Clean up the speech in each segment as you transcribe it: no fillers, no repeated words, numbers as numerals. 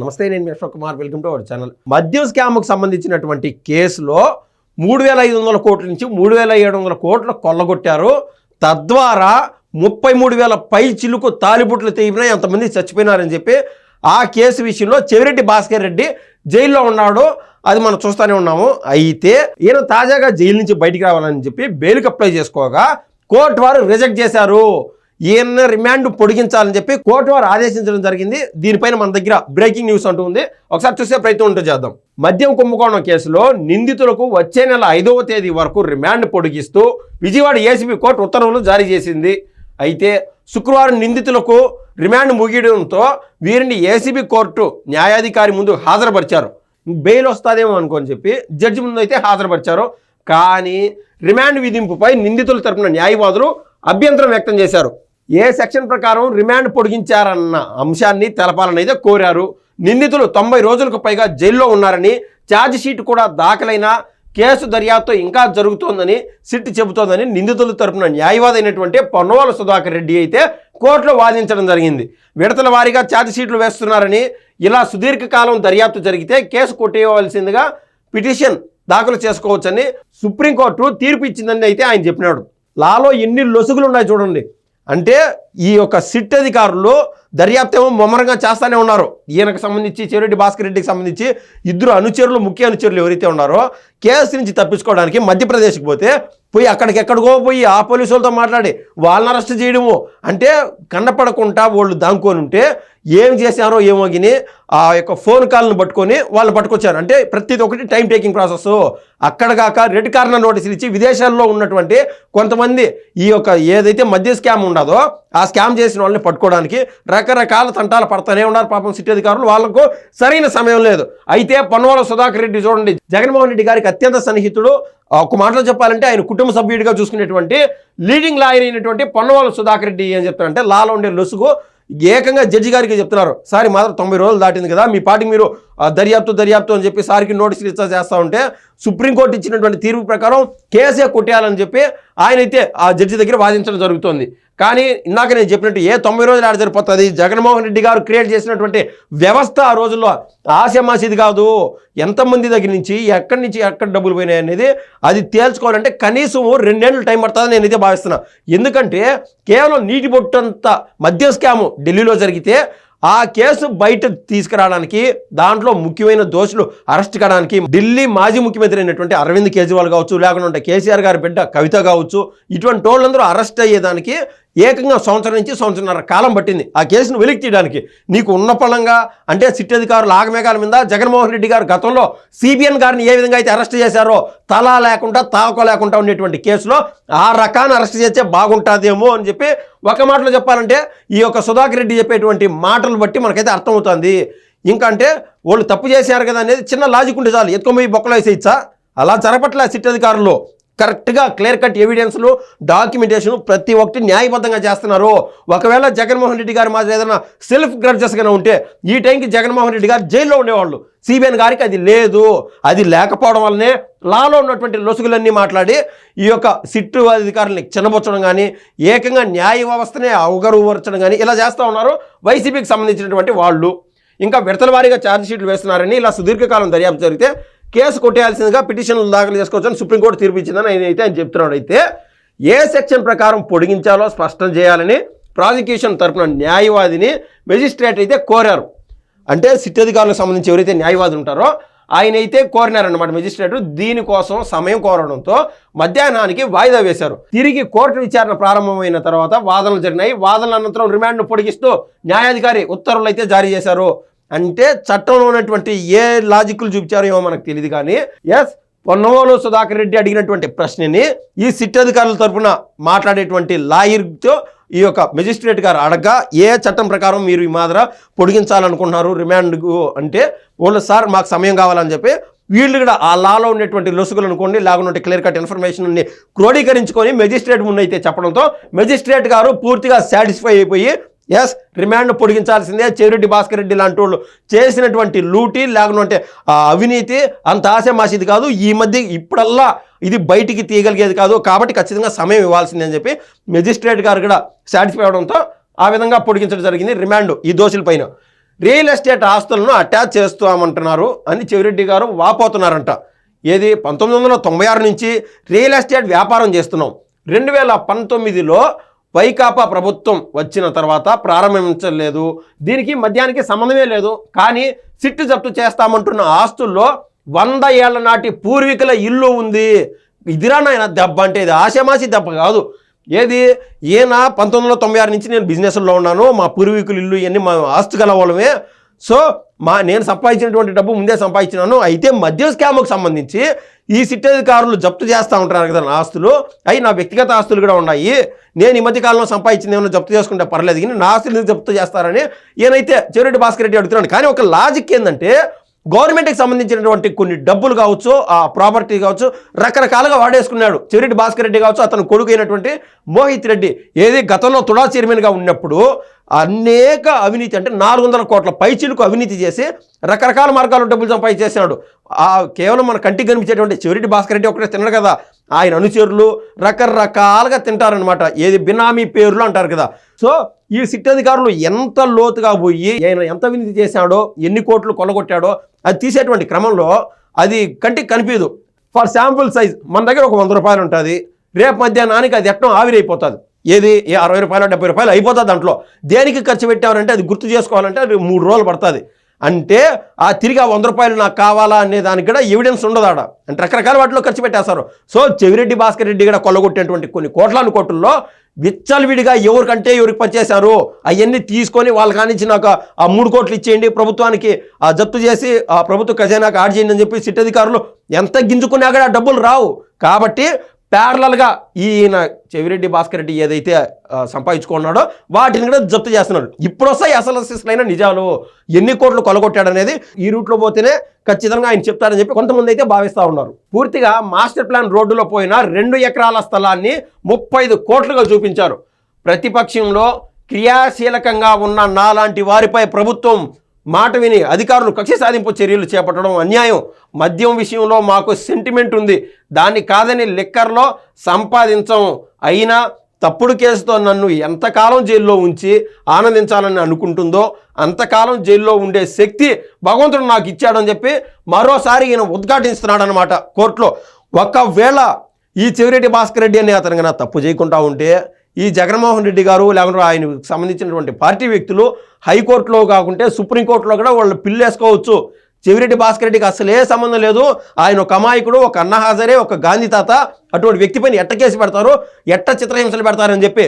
నమస్తే, నేను మీ Ashok Kumar. Welcome to our channel. మద్యం స్కామ్కు సంబంధించినటువంటి కేసులో 3,500 కోట్ల నుంచి 3,700 కోట్లు కొల్లగొట్టారు. తద్వారా 33,000 పై చిలుకు తాలిబుట్లు తెగిపోయినా ఎంతమంది చచ్చిపోయినారని చెప్పి ఆ కేసు విషయంలో చెవిరెడ్డి భాస్కర్ రెడ్డి జైల్లో ఉన్నాడు. అది మనం చూస్తూనే ఉన్నాము. అయితే ఈయన తాజాగా జైలు నుంచి బయటికి రావాలని చెప్పి బెయిల్కి అప్లై చేసుకోగా కోర్టు వారు రిజెక్ట్ చేశారు. ఈయన రిమాండ్ పొడిగించాలని చెప్పి కోర్టు వారు ఆదేశించడం జరిగింది. దీనిపైన మన దగ్గర బ్రేకింగ్ న్యూస్ అంటూ ఉంది. ఒకసారి చూసే ప్రయత్నం ఉంటూ చేద్దాం. మద్యం కుంభకోణం కేసులో నిందితులకు వచ్చే నెల 5వ తేదీ వరకు రిమాండ్ పొడిగిస్తూ విజయవాడ ఏసీబీ కోర్టు ఉత్తర్వులు జారీ చేసింది. అయితే శుక్రవారం నిందితులకు రిమాండ్ ముగియడంతో వీరిని ఏసీబీ కోర్టు న్యాయాధికారి ముందు హాజరుపరిచారు. బెయిల్ వస్తుందేమో అనుకోని చెప్పి జడ్జి ముందు అయితే హాజరుపరిచారు. కానీ రిమాండ్ విధింపుపై నిందితుల తరపున న్యాయవాదులు అభ్యంతరం వ్యక్తం చేశారు. ఏ సెక్షన్ ప్రకారం రిమాండ్ పొడిగించారన్న అంశాన్ని తెలపాలని అయితే కోరారు. నిందితులు 90 రోజులకు పైగా జైల్లో ఉన్నారని, ఛార్జ్ షీట్ కూడా దాఖలైన కేసు దర్యాప్తు ఇంకా జరుగుతోందని సిట్ చెబుతోందని నిందితుల తరపున న్యాయవాది అయినటువంటి పొన్నవాల సుధాకర్ రెడ్డి అయితే కోర్టులో వాదించడం జరిగింది. విడతల వారీగా ఛార్జ్ షీట్లు వేస్తున్నారని, ఇలా సుదీర్ఘకాలం దర్యాప్తు జరిగితే కేసు కొట్టేయవలసిందిగా పిటిషన్ దాఖలు చేసుకోవచ్చని సుప్రీంకోర్టు తీర్పు ఇచ్చిందని అయితే ఆయన చెప్పినాడు. లాలో ఎన్ని లొసుగులు ఉన్నాయి చూడండి. అంటే ఈ యొక్క సిట్ అధికారులు దర్యాప్తు ఏమో ముమ్మరంగా చేస్తూనే ఉన్నారు. ఈయనకు సంబంధించి చెవిరెడ్డి భాస్కర్ రెడ్డికి సంబంధించి ఇద్దరు అనుచరులు, ముఖ్య అనుచరులు ఎవరైతే ఉన్నారో కేసు నుంచి తప్పించుకోవడానికి మధ్యప్రదేశ్కి పోయి అక్కడికెక్కడికో పోయి ఆ పోలీసులతో మాట్లాడి వాళ్ళని అరెస్ట్ చేయడము, అంటే కన్నపడకుండా వాళ్ళు దాంకొని ఉంటే ఏం చేశారో ఏమో గిని ఆ యొక్క ఫోన్ కాల్ను పట్టుకొని వాళ్ళని పట్టుకొచ్చారు. అంటే ప్రతిది ఒకటి టైం టేకింగ్ ప్రాసెస్. అక్కడ కాక రెడ్ కార్నర్ నోటీసులు ఇచ్చి విదేశాల్లో ఉన్నటువంటి కొంతమంది ఈ యొక్క ఏదైతే మద్య స్కామ్ ఉండదో ఆ స్కామ్ చేసిన వాళ్ళని పట్టుకోవడానికి రకరకాల తంటాలు పడతానే ఉన్నారు. పాపం సిట్ అధికారులు, వాళ్ళకు సరైన సమయం లేదు. అయితే పొన్నవాల సుధాకర్ రెడ్డి చూడండి, జగన్మోహన్ రెడ్డి గారికి అత్యంత సన్నిహితుడు. ఒక మాటలో చెప్పాలంటే ఆయన కుటుంబ సభ్యుడిగా చూసుకునేటువంటి లీడింగ్ లాయర్ అయినటువంటి పొన్నవాల సుధాకర్ రెడ్డి ఏం చెప్తారంటే, లాలో ఉండే లొసుగు ఏకంగా జడ్జి గారికి చెప్తున్నారు. సారీ మాత్రం 90 రోజులు దాటింది కదా, మీ పాటికి మీరు దర్యాప్తు అని చెప్పి సారికి నోటీసులు చేస్తూ ఉంటే సుప్రీంకోర్టు ఇచ్చినటువంటి తీర్పు ప్రకారం కేసే కొట్టేయాలని చెప్పి ఆయన అయితే ఆ జడ్జి దగ్గర వాదించడం జరుగుతుంది. కానీ ఇందాక నేను చెప్పినట్టు ఏ 90 రోజులు ఆడ సరిపోతుంది. జగన్మోహన్ రెడ్డి గారు క్రియేట్ చేసినటువంటి వ్యవస్థ ఆ రోజుల్లో ఆశమాసిది కాదు. ఎంతమంది దగ్గర నుంచి ఎక్కడ డబ్బులు పోయినాయి అనేది అది తేల్చుకోవాలంటే కనీసం 2 ఏళ్ళు టైం పడుతుందని నేనైతే భావిస్తున్నా. ఎందుకంటే కేవలం నీటి బొట్టంత మద్య స్కాము ఢిల్లీలో జరిగితే ఆ కేసు బయట తీసుకురావడానికి, దాంట్లో ముఖ్యమైన దోషులు అరెస్ట్ కావడానికి ఢిల్లీ మాజీ ముఖ్యమంత్రి అయినటువంటి అరవింద్ కేజ్రీవాల్ కావచ్చు, లేకుండా కేసీఆర్ గారి బిడ్డ కవిత కావచ్చు, ఇటువంటి వాళ్ళందరూ అరెస్ట్ అయ్యేదానికి ఏకంగా సంవత్సరం నుంచి సంవత్సరంన్నర కాలం పట్టింది ఆ కేసును వెలికి తీయడానికి. నీకు ఉన్న పళంగా అంటే సిట్ అధికారులు ఆగమేఘాల మీద జగన్మోహన్ రెడ్డి గారు గతంలో సిబిఎన్ గారిని ఏ విధంగా అయితే అరెస్ట్ చేశారో తలా లేకుండా తాకో లేకుండా ఉండేటువంటి కేసులో ఆ రకాన్ని అరెస్ట్ చేస్తే బాగుంటుందేమో అని చెప్పి ఒక మాటలో చెప్పాలంటే ఈ యొక్క సుధాకర్ రెడ్డి చెప్పేటువంటి మాటలు బట్టి మనకైతే అర్థమవుతుంది. ఇంకా అంటే వాళ్ళు తప్పు చేశారు కదా అనేది చిన్న లాజిక్ ఉంటే చాలు, ఎత్తుకొని బొక్కలు వేసేయచ్చా? అలా జరపట్లే సిట్ అధికారులు. కరెక్ట్గా క్లియర్ కట్ ఎవిడెన్స్లు, డాక్యుమెంటేషన్ ప్రతి ఒక్కటి న్యాయబద్ధంగా చేస్తున్నారు. ఒకవేళ జగన్మోహన్ రెడ్డి గారు మాత్రం ఏదైనా సెల్ఫ్ గ్రడ్జెస్గానే ఉంటే ఈ టైంకి జగన్మోహన్ రెడ్డి గారు జైల్లో ఉండేవాళ్ళు. సిబిఎన్ గారికి అది లేదు. అది లేకపోవడం వల్లనే లాలో ఉన్నటువంటి లొసుగులన్నీ మాట్లాడి ఈ యొక్క సిట్టు అధికారులని చిన్నబొచ్చడం కానీ, ఏకంగా న్యాయ వ్యవస్థనే అవగరువరచడం కానీ ఇలా చేస్తూ ఉన్నారు వైసీపీకి సంబంధించినటువంటి వాళ్ళు. ఇంకా విడతల వారీగా ఛార్జ్ షీట్లు వేస్తున్నారని, ఇలా సుదీర్ఘకాలం దర్యాప్తు జరిగితే కేసు కొట్టేయాల్సిందిగా పిటిషన్లు దాఖలు చేసుకోవచ్చని సుప్రీంకోర్టు తీర్పు ఇచ్చిందని ఆయన చెప్తున్నాడు. అయితే ఏ సెక్షన్ ప్రకారం పొడిగించాలో స్పష్టం చేయాలని ప్రాసిక్యూషన్ తరపున న్యాయవాదిని మెజిస్ట్రేట్ అయితే కోరారు. అంటే సిట్ అధికారులకు సంబంధించి ఎవరైతే న్యాయవాదులు ఉంటారో ఆయన అయితే కోరినారన్నమాట మెజిస్ట్రేట్. దీనికోసం సమయం కోరడంతో మధ్యాహ్నానికి వాయిదా వేశారు. తిరిగి కోర్టు విచారణ ప్రారంభమైన తర్వాత వాదనలు జరిగినాయి. వాదనల అనంతరం రిమాండ్ను పొడిగిస్తూ న్యాయాధికారి ఉత్తర్వులు అయితే జారీ చేశారు. అంటే చట్టంలో ఉన్నటువంటి ఏ లాజిక్లు చూపించారో ఏమో మనకు తెలియదు. కానీ పొన్నవాల సుధాకర్ రెడ్డి అడిగినటువంటి ప్రశ్నని ఈ సిట్ అధికారుల తరఫున మాట్లాడేటువంటి లాయర్తో ఈ యొక్క మెజిస్ట్రేట్ గారు అడగగా, ఏ చట్టం ప్రకారం మీరు ఈ మాదిర పొడిగించాలనుకుంటున్నారు రిమాండ్కు అంటే, వాళ్ళు సార్ మాకు సమయం కావాలని చెప్పి వీళ్ళు కూడా ఆ లాలో ఉండేటువంటి లొసుగులు అనుకోండి, లేకుంటే క్లియర్ కట్ ఇన్ఫర్మేషన్ని క్రోడీకరించుకొని మెజిస్ట్రేట్ ముందు అయితే చెప్పడంతో మెజిస్ట్రేట్ గారు పూర్తిగా సాటిస్ఫై అయిపోయి రిమాండ్ పొడిగించాల్సిందే. చెవిరెడ్డి భాస్కర్ రెడ్డి లాంటి వాళ్ళు చేసినటువంటి లూటీ, లేకుంటే అవినీతి అంత ఆశమాసిది కాదు, ఈ మధ్య ఇప్పుడల్లా ఇది బయటికి తీయగలిగేది కాదు, కాబట్టి ఖచ్చితంగా సమయం ఇవ్వాల్సిందే అని చెప్పి మెజిస్ట్రేట్ గారు కూడా సాటిస్ఫై అవడంతో ఆ విధంగా పొడిగించడం జరిగింది రిమాండ్ ఈ దోషుల పైన. రియల్ ఎస్టేట్ ఆస్తులను అటాచ్ చేస్తామంటున్నారు అని చెవిరెడ్డి గారు వాపోతున్నారంట. ఏది 1996 నుంచి రియల్ ఎస్టేట్ వ్యాపారం చేస్తున్నాం. 2019లో వైకాపా ప్రభుత్వం వచ్చిన తర్వాత ప్రారంభించలేదు. దీనికి మద్యానికి సంబంధమే లేదు. కానీ సిట్టు జప్తు చేస్తామంటున్న ఆస్తుల్లో 100 ఏళ్ల నాటి పూర్వీకుల ఇల్లు ఉంది. ఇదిరా నాయన దెబ్బ అంటే, ఇది ఆశామాసి దెబ్బ కాదు. ఏది ఈయన 1996 నుంచి నేను బిజినెస్లో ఉన్నాను, మా పూర్వీకుల ఇల్లు ఇవన్నీ మా ఆస్తు గల వాళ్ళమే. సో నేను సంపాదించినటువంటి డబ్బు ముందే సంపాదించినాను. అయితే మద్యం స్కామ్కు సంబంధించి ఈ సిట్ అధికారులు జప్తు చేస్తూ ఉంటారు కదా నా ఆస్తులు, అవి నా వ్యక్తిగత ఆస్తులు కూడా ఉన్నాయి. నేను ఈ మధ్యకాలంలో సంపాదించింది ఏమైనా జప్తు చేసుకుంటే పర్లేదు, కానీ నా ఆస్తులు జప్తు చేస్తారని ఈయనైతే చెవిరెడ్డి భాస్కర్ రెడ్డి అడుగుతున్నాడు. కానీ ఒక లాజిక్ ఏంటంటే, గవర్నమెంట్కి సంబంధించినటువంటి కొన్ని డబ్బులు కావచ్చు, ఆ ప్రాపర్టీ కావచ్చు, రకరకాలుగా వాడేసుకున్నాడు చెవిరెడ్డి భాస్కర్ రెడ్డి కావచ్చు, అతను కొడుకు అయినటువంటి మోహిత్ రెడ్డి. ఏది గతంలో తుడా చైర్మన్గా ఉన్నప్పుడు అనేక అవినీతి, అంటే 400 కోట్ల పైచీలకు అవినీతి చేసి రకరకాల మార్గాల్లో డబ్బులు సంపాదించేసాడు. కేవలం మన కంటికి కనిపించేటువంటి చెవిరెడ్డి భాస్కర్ రెడ్డి ఒకటే తినడు కదా, ఆయన అనుచరులు రకరకాలుగా తింటారనమాట. ఏది బినామీ పేర్లు అంటారు కదా. సో ఈ సిట్ అధికారులు ఎంత లోతుగా పోయి ఆయన ఎంత అవినీతి చేశాడో, ఎన్ని కోట్లు కొల్లగొట్టాడో అది తీసేటువంటి క్రమంలో అది కంటికి కనిపించదు. ఫర్ శాంపుల్ సైజ్ మన దగ్గర ఒక 100 రూపాయలు ఉంటుంది, రేపు మధ్యాహ్నానికి అది ఎట్టం ఆవిరైపోతుంది. ఏది 60 రూపాయలు 70 రూపాయలు అయిపోతుంది. దాంట్లో దేనికి ఖర్చు పెట్టారంటే అది గుర్తు చేసుకోవాలంటే అది 3 రోజులు పడుతుంది. అంటే ఆ తిరిగి ఆ 100 రూపాయలు నాకు కావాలా అనే దానికి కూడా ఎవిడెన్స్ ఉండదు ఆడ. అంటే రకరకాల వాటిలో ఖర్చు పెట్టేస్తారు. సో చెవిరెడ్డి భాస్కర్ రెడ్డి కూడా కొల్లగొట్టేటువంటి కొన్ని కోట్లలో విచ్చలవిడిగా ఎవరికంటే ఎవరికి పనిచేశారు అవన్నీ తీసుకొని వాళ్ళ కానించి నాకు ఆ 3 కోట్లు ఇచ్చేయండి, ప్రభుత్వానికి జప్తు చేసి ఆ ప్రభుత్వ ఖజానాకు యాడ్ చేయండి అని చెప్పి సిట్ అధికారులు ఎంత గింజుకున్నా కూడా ఆ డబ్బులు రావు. కాబట్టి ప్యారలల్గా ఈయన చెవిరెడ్డి భాస్కర్ రెడ్డి ఏదైతే సంపాదించుకున్నాడో వాటిని కూడా జప్తు చేస్తున్నాడు. ఇప్పుడు వస్తాయి అసలైన నిజాలు, ఎన్ని కోట్లు కొలగొట్టాడనేది ఈ రూట్లో పోతేనే ఖచ్చితంగా ఆయన చెప్తారని చెప్పి కొంతమంది అయితే భావిస్తూ ఉన్నారు. పూర్తిగా మాస్టర్ ప్లాన్ రోడ్డులో పోయిన 2 ఎకరాల స్థలాన్ని 35 కోట్లుగా చూపించారు. ప్రతిపక్షంలో క్రియాశీలకంగా ఉన్న నాలాంటి వారిపై ప్రభుత్వం మాట విని అధికారులు కక్ష సాధింపు చర్యలు చేపట్టడం అన్యాయం. మద్యం విషయంలో మాకు సెంటిమెంట్ ఉంది, దాన్ని కాదని లిక్కర్లో సంపాదించం. అయినా తప్పుడు కేసుతో నన్ను ఎంతకాలం జైల్లో ఉంచి ఆనందించాలని అనుకుంటుందో అంతకాలం జైల్లో ఉండే శక్తి భగవంతుడు నాకు ఇచ్చాడని చెప్పి మరోసారి ఈయన ఉద్ఘాటిస్తున్నాడు అనమాట కోర్టులో. ఒకవేళ ఈ చెవిరెడ్డి భాస్కర్ రెడ్డి అనే అతను కన్నా తప్పు చేయకుండా ఉంటే ఈ జగన్మోహన్ రెడ్డి గారు లేకుంటే ఆయనకు సంబంధించినటువంటి పార్టీ వ్యక్తులు హైకోర్టులో కాకుంటే సుప్రీంకోర్టులో కూడా వాళ్ళు పిల్లు వేసుకోవచ్చు. చెవిరెడ్డి భాస్కర్ రెడ్డికి అసలే సంబంధం లేదు. ఆయన ఒక అమాయకుడు, ఒక అన్న హాజరే, ఒక గాంధీ తాత. అటువంటి వ్యక్తి పైన ఎట్ట కేసు పెడతారు, ఎట్ట చిత్రహింసలు పెడతారని చెప్పి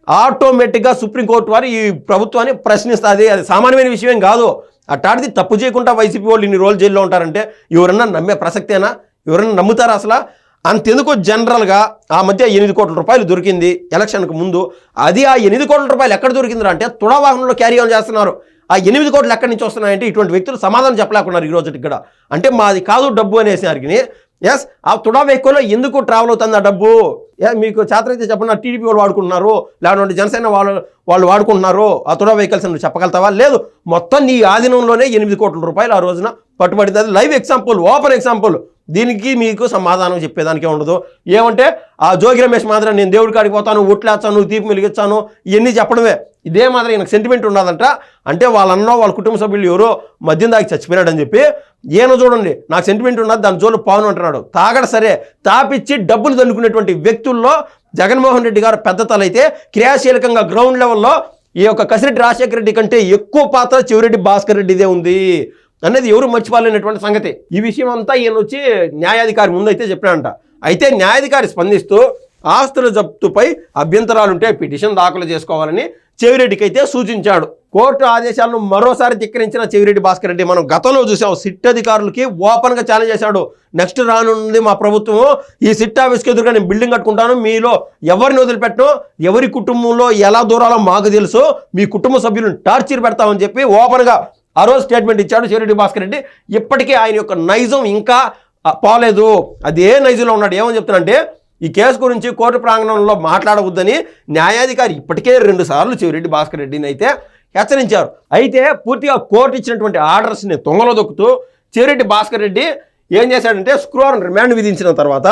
ఆటోమేటిక్గా సుప్రీంకోర్టు వారు ఈ ప్రభుత్వాన్ని ప్రశ్నిస్తుంది. అది సామాన్యమైన విషయం కాదు. అట్లాంటిది తప్పు చేయకుండా వైసీపీ వాళ్ళు ఇన్ని రోజులు జైల్లో ఉంటారంటే ఎవరన్నా నమ్మే ప్రసక్తేనా? ఎవరన్నా నమ్ముతారా అసలు? అంతెందుకు జనరల్గా ఆ మధ్య 8 కోట్ల రూపాయలు దొరికింది ఎలక్షన్కు ముందు. అది ఆ 8 కోట్ల రూపాయలు ఎక్కడ దొరికిందిరా అంటే తుడా వాహనంలో క్యారీ ఆన్ చేస్తున్నారు. ఆ 8 కోట్లు ఎక్కడి నుంచి వస్తున్నాయంటే ఇటువంటి వ్యక్తులు సమాధానం చెప్పలేకున్నారు ఈ రోజుకి కూడా. అంటే మాది కాదు డబ్బు అనేసరికి ఎస్ ఆ తుడా వెహికల్లో ఎందుకు ట్రావెల్ అవుతుంది ఆ డబ్బు? మీకు చేతనైతే చెప్పండి, టీడీపీ వాళ్ళు వాడుకుంటున్నారు, లేకుంటే జనసేన వాళ్ళు వాడుకుంటున్నారు ఆ తుడా వెహికల్స్ అని చెప్పగలుగుతావా? లేదు, మొత్తం నీ ఆధీనంలోనే 8 కోట్ల రూపాయలు ఆ రోజున పట్టుబడింది. అది లైవ్ ఎగ్జాంపుల్, ఓపెన్ ఎగ్జాంపుల్. దీనికి మీకు సమాధానం చెప్పేదానికే ఉండదు. ఏమంటే ఆ జోగి రమేష్ మాత్రం నేను దేవుడి కాడికి పోతాను, ఒట్లేస్తాను, దీపం వెలిగిస్తాను, ఇవన్నీ చెప్పడమే. ఇదే మాత్రం ఈయనకు సెంటిమెంట్ ఉన్నదంట. అంటే వాళ్ళన్నో వాళ్ళ కుటుంబ సభ్యులు ఎవరో మద్యం దాకి చచ్చిపోయాడని చెప్పి ఈయన చూడండి నాకు సెంటిమెంట్ ఉన్నది, దాని జోలు పావును అంటున్నాడు. తాగడ సరే, తాపిచ్చి డబ్బులు దండుకునేటువంటి వ్యక్తుల్లో జగన్మోహన్ రెడ్డి గారు పెద్ద తలైతే క్రియాశీలకంగా గ్రౌండ్ లెవెల్లో ఈ యొక్క కసిరెడ్డి రాజశేఖర రెడ్డి కంటే ఎక్కువ పాత్ర చెవిరెడ్డి భాస్కర్ రెడ్డిదే ఉంది అనేది ఎవరు మర్చిపోలేనటువంటి సంగతి. ఈ విషయం అంతా ఈయన వచ్చి న్యాయాధికారి ముందైతే చెప్పాడంట. అయితే న్యాయాధికారి స్పందిస్తూ ఆస్తుల జప్తుపై అభ్యంతరాలుంటే పిటిషన్ దాఖలు చేసుకోవాలని చెవిరెడ్డికి అయితే సూచించాడు. కోర్టు ఆదేశాలను మరోసారి ధిక్కరించిన చెవిరెడ్డి భాస్కర్ రెడ్డి మనం గతంలో చూసాం, సిట్ అధికారులకి ఓపెన్గా ఛాలెంజ్ చేశాడు. నెక్స్ట్ రానుంది మా ప్రభుత్వం, ఈ సిట్ ఆఫీస్కి ఎదురుగా నేను బిల్డింగ్ కట్టుకుంటాను, మీలో ఎవరిని వదిలిపెట్టను, ఎవరి కుటుంబంలో ఎలా దూరాలో మాకు తెలుసు, మీ కుటుంబ సభ్యులను టార్చర్ పెడతామని చెప్పి ఓపెన్గా ఆ రోజు స్టేట్మెంట్ ఇచ్చాడు చెవిరెడ్డి భాస్కర్ రెడ్డి. ఇప్పటికీ ఆయన యొక్క నైజం ఇంకా పోలేదు, అదే నైజంలో ఉన్నాడు. ఏమని చెప్తానంటే ఈ కేసు గురించి కోర్టు ప్రాంగణంలో మాట్లాడవద్దని న్యాయాధికారి ఇప్పటికే 2 సార్లు చెవిరెడ్డి భాస్కర్ రెడ్డిని అయితే హెచ్చరించారు. అయితే పూర్తిగా కోర్టు ఇచ్చినటువంటి ఆర్డర్స్ని తొంగలో దొక్కుతూ చెవిరెడ్డి భాస్కర్ రెడ్డి ఏం చేశాడంటే శుక్రవారం రిమాండ్ విధించిన తర్వాత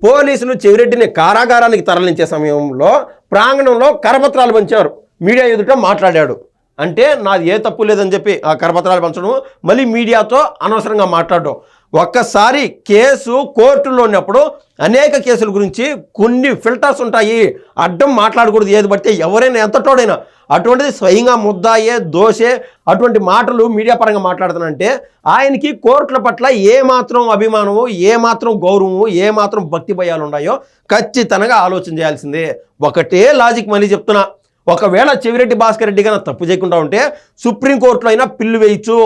పోలీసులు చెవిరెడ్డిని కారాగారానికి తరలించే సమయంలో ప్రాంగణంలో కరపత్రాలు పంచారు, మీడియా ఎదుట మాట్లాడాడు. అంటే నాది ఏ తప్పు లేదని చెప్పి ఆ కరపత్రాలు పంచడం, మళ్ళీ మీడియాతో అనవసరంగా మాట్లాడడం. ఒక్కసారి కేసు కోర్టులో ఉన్నప్పుడు అనేక కేసుల గురించి కొన్ని ఫిల్టర్స్ ఉంటాయి, అడ్డం మాట్లాడకూడదు ఏది పడితే, ఎవరైనా ఎంతటోడైనా. అటువంటిది స్వయంగా ముద్దాయే దోషే అటువంటి మాటలు మీడియా పరంగా మాట్లాడుతానంటే ఆయనకి కోర్టుల పట్ల ఏమాత్రం అభిమానము, ఏమాత్రం గౌరవము, ఏమాత్రం భక్తి భయాలు ఉన్నాయో ఖచ్చితంగా ఆలోచన చేయాల్సిందే. ఒకటే లాజిక్ మళ్ళీ చెప్తున్నా, ఒకవేళ చెవిరెడ్డి భాస్కర్ రెడ్డి కన్నా తప్పు చేయకుండా ఉంటే సుప్రీంకోర్టులో అయినా పిల్లు వేయచ్చు.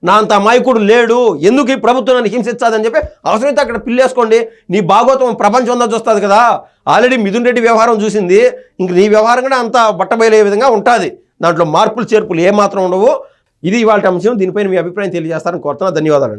నా అంత అమాయకుడు లేడు, ఎందుకు ఈ ప్రభుత్వాన్ని హింసించాదని చెప్పి అవసరమైతే అక్కడ పిల్లు వేసుకోండి. నీ భాగోతం ప్రపంచం అంతా చూస్తుంది కదా. ఆల్రెడీ మిథున్ రెడ్డి వ్యవహారం చూసింది, ఇంక నీ వ్యవహారం కూడా అంత బట్టబయలే విధంగా ఉంటుంది. దాంట్లో మార్పులు చేర్పులు ఏమాత్రం ఉండవు. ఇది ఇవాళ అంశం. దీనిపైన మీ అభిప్రాయం తెలియజేస్తారని కోరుతున్నా. ధన్యవాదాలండి.